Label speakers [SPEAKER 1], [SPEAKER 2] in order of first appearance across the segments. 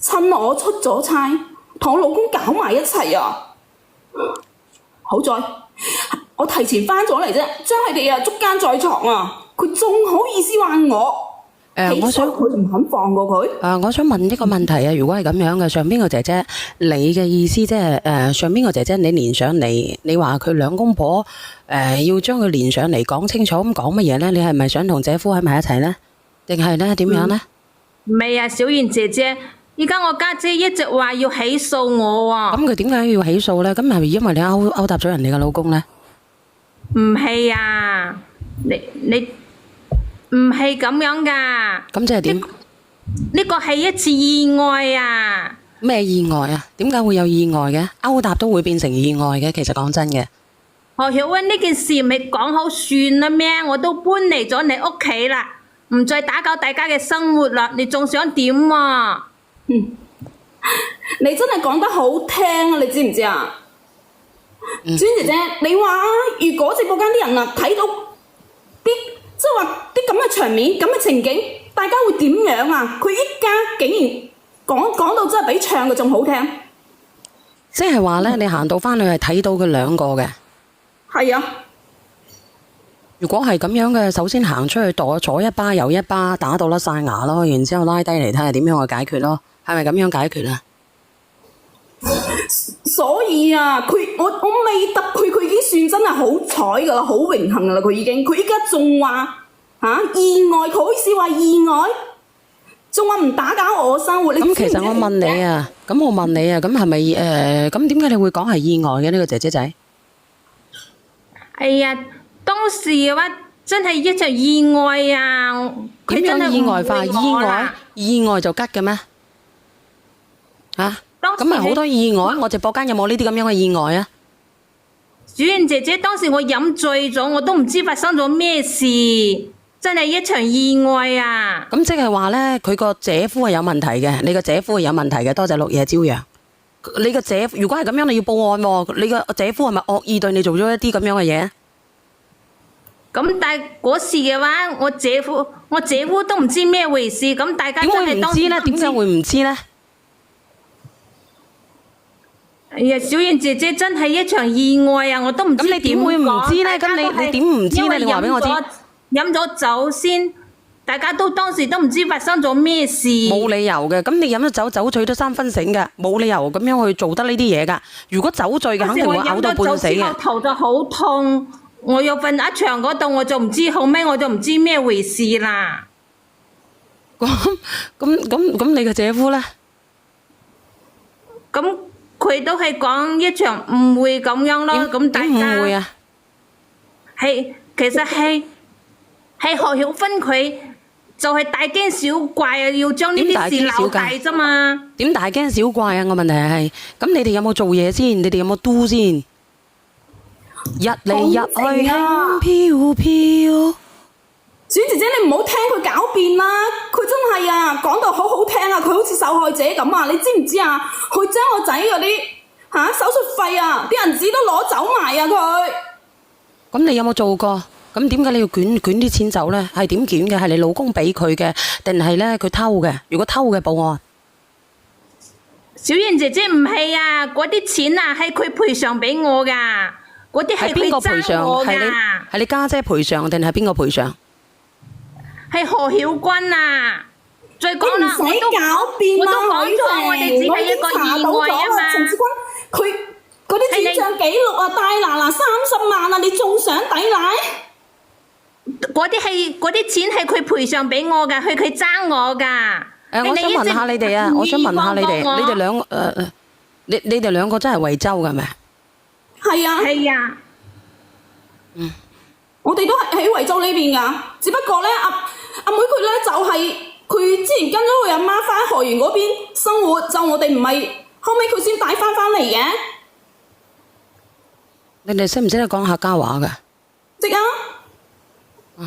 [SPEAKER 1] 趁我出咗差，同我老公搞埋一齊啊！好在我提前翻咗嚟啫，將佢哋捉奸在床啊！佢仲好意思話我。
[SPEAKER 2] 我想
[SPEAKER 1] 佢唔肯放過佢。
[SPEAKER 2] 我想問一個問題啊，如果係咁樣嘅，上邊個姐姐，你嘅意思即係上邊個姐姐，你連上嚟，你話佢兩公婆要將佢連上嚟講清楚，咁講乜嘢呢？你係咪想同姐夫喺埋一齊呢？定係呢？點樣呢？
[SPEAKER 3] 唔係啊，小燕姐姐，而家我家姐一直話要起訴我啊。
[SPEAKER 2] 咁佢點解要起訴呢？咁係咪因為你勾搭咗人哋嘅老公呢？
[SPEAKER 3] 唔係啊，你唔係咁樣噶。
[SPEAKER 2] 咁即係點？
[SPEAKER 3] 呢個係一次意外啊！
[SPEAKER 2] 咩意外啊？點解會有意外嘅？勾搭都會變成意外嘅，其實講真嘅。
[SPEAKER 3] 何曉溫，呢件事咪講好算啦咩？我都搬嚟咗你屋企啦，唔再打攪大家嘅生活啦，你仲想點啊？
[SPEAKER 1] 你真係講得好聽啊！你知唔知啊？小燕姐姐，你話如果直播間啲人啊睇到啲即係話啲咁嘅場面、咁嘅情景，大家會點樣啊？佢一家竟然講到真係比唱嘅仲好聽。
[SPEAKER 2] 即係話呢，你行到返去係睇到佢兩個嘅。
[SPEAKER 1] 係啊。
[SPEAKER 2] 如果係咁樣嘅，首先行出去左一巴右一巴，打到甩晒牙咯，然之後拉低嚟睇下點樣去解決咯，係咪咁樣解決啊？
[SPEAKER 1] 所以啊，我未揼佢已經算真係好彩噶啦，好榮幸噶啦，佢依家仲話意外，佢好意思話意外，仲話唔打攪我生活。
[SPEAKER 2] 咁其實我問你啊，咁係咪咁點解你會講係意外嘅呢個姐姐仔？
[SPEAKER 3] 哎呀，當時嘅話真係一場意外啊！
[SPEAKER 2] 點樣意外化？意外就吉嘅咩？咁咪好多意外？我直播間有冇呢啲咁樣嘅意外啊？
[SPEAKER 3] 小燕姐姐，當時我飲醉咗，我都唔知發生咗咩事，真係一場意外啊！
[SPEAKER 2] 咁即係話呢，佢個姐夫係有問題嘅，你個姐夫係有問題嘅，多謝綠野朝陽。你個姐夫如果係咁樣，你要報案喎。你個姐夫係咪惡意對你做咗一啲咁樣嘅嘢？
[SPEAKER 3] 咁但係嗰時嘅話，我姐夫都唔知咩回事，咁大家真係當時都唔知。
[SPEAKER 2] 點解會唔知呢？
[SPEAKER 3] 哎呀，小燕姐姐真係一場意外啊！我都唔知點講。咁你點會唔知呢？咁你點唔知呢？你話俾我知。飲咗酒先，大家都當時都唔知發生咗咩事。
[SPEAKER 2] 冇理由嘅，咁你飲咗酒，酒醉都三分醒嘅，冇理由咁樣去做得呢啲嘢噶。如果酒醉嘅，肯定會嘔到半死嘅。
[SPEAKER 3] 我頭就好痛，我又瞓喺牆嗰度，我就唔知後尾我就唔知咩回事啦。
[SPEAKER 2] 咁你個姐夫呢？
[SPEAKER 3] 咁佢都係講一場誤會咁樣咯。咁大家
[SPEAKER 2] 誤會啊？
[SPEAKER 3] 其實係何曉芬佢就係大驚小怪啊，要將呢啲事鬧大啫嘛。
[SPEAKER 2] 點大驚小怪啊？我問題係，咁你哋有冇做嘢先？你哋有冇 do 先？日嚟日去輕飄飄。
[SPEAKER 1] 小姐姐，你唔好聽佢狡辯啦，佢真係講到好好聽啊，佢好似受害者咁啊，你知唔知啊？佢將我仔嗰啲手術費啲銀紙都攞走埋啊佢。
[SPEAKER 2] 咁你有冇做過？咁點解你要捲啲錢走呢？係點捲嘅？係你老公俾佢嘅，定係呢佢偷嘅？如果偷嘅，報案。
[SPEAKER 3] 小燕姐姐唔係啊，嗰啲錢係佢賠償俾我噶，嗰啲係佢爭我噶。
[SPEAKER 2] 係你家姐賠償定係邊個賠償？
[SPEAKER 3] 係何曉君啊！再講啦，
[SPEAKER 1] 我都講
[SPEAKER 3] 咗，我哋只係一個意外啊嘛。
[SPEAKER 1] 陳志君，佢嗰啲轉賬記錄大嗱30萬啊，你仲想抵賴？
[SPEAKER 3] 嗰啲錢係佢賠償俾我噶，係佢爭我噶。
[SPEAKER 2] 我想問下你哋啊，你哋兩你哋兩個真係惠州噶係咪？
[SPEAKER 1] 係啊。我哋都係喺惠州呢邊噶，只不過咧阿妹佢咧就係佢之前跟咗佢阿媽翻河源嗰邊生活，就我哋唔係後尾佢先帶翻嚟嘅。
[SPEAKER 2] 你哋識唔識得講客家話噶？
[SPEAKER 1] 識啊！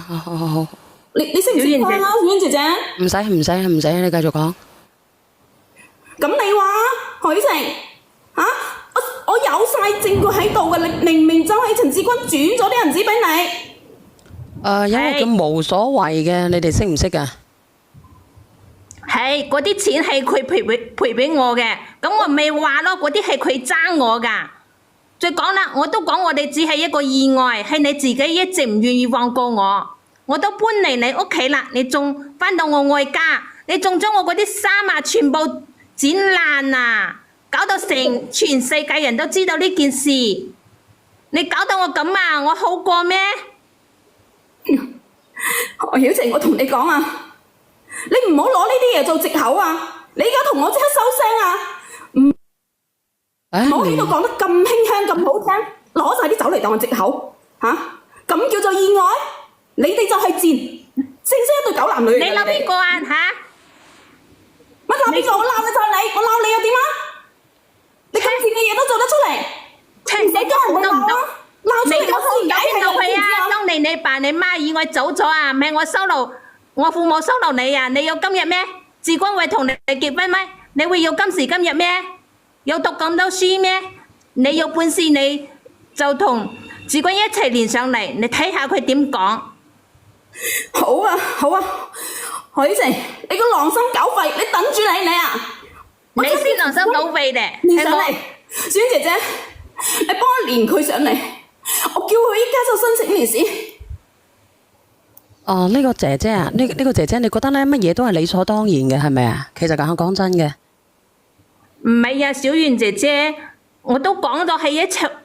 [SPEAKER 2] 好。
[SPEAKER 1] 你識唔識講啊，小燕姐姐？
[SPEAKER 2] 唔使，你繼續講。
[SPEAKER 1] 咁你話何雨晴我有晒證據喺度嘅，你明明就係陳志軍轉咗啲銀紙俾你。
[SPEAKER 2] 有個叫無所謂嘅，你哋識唔識啊？
[SPEAKER 3] 係嗰啲錢係佢賠俾我嘅，咁我咪話咯，嗰啲係佢爭我噶。再講啦，我都講我哋只係一個意外，係你自己一直唔願意放過我。我都搬嚟你屋企啦，你仲翻到我外家，你仲將我嗰啲衫啊全部剪爛啊，搞到全世界人都知道呢件事。你搞到我咁啊，我好過咩？
[SPEAKER 1] 何曉晴，我同你講啊，你唔好攞呢啲嘢做藉口啊！你而家同我即刻收聲啊！唔好喺度講得咁輕香咁好聽，攞晒啲酒嚟當我藉口嚇，咁叫做意外？你哋就係賤，正式一對狗男女嚟嘅。
[SPEAKER 3] 你鬧邊個啊嚇？
[SPEAKER 1] 乜鬧邊個？我鬧嘅就係你，我鬧你又點啊？你咁賤嘅嘢都做得出嚟，唔使驚人哋鬧啊！鬧出嚟我都唔解係
[SPEAKER 3] 到佢啊！當年你爸你媽意外走咗啊，唔係我收留，我父母收留你啊！你有今日咩？志軍會同你結婚咩？你會有今時今日咩？有讀咁多書咩？你有本事你就同志軍一齊連上嚟，你睇下佢點講。
[SPEAKER 1] 好啊，好啊，何曉晴，你個狼心狗肺，你等住你啊！
[SPEAKER 3] 你先狼心狗肺咧，
[SPEAKER 1] 連上嚟，小姐姐，你幫我連佢上嚟，我叫佢依家就申請連線。
[SPEAKER 2] 哦，呢個姐姐啊，呢個姐姐，你覺得咧乜嘢都係理所當然嘅，係咪啊？其實講真嘅，
[SPEAKER 3] 唔係啊，小圓姐姐，我都講咗係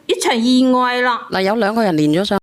[SPEAKER 3] 一場意外咯。
[SPEAKER 2] 嗱，有兩個人連咗上。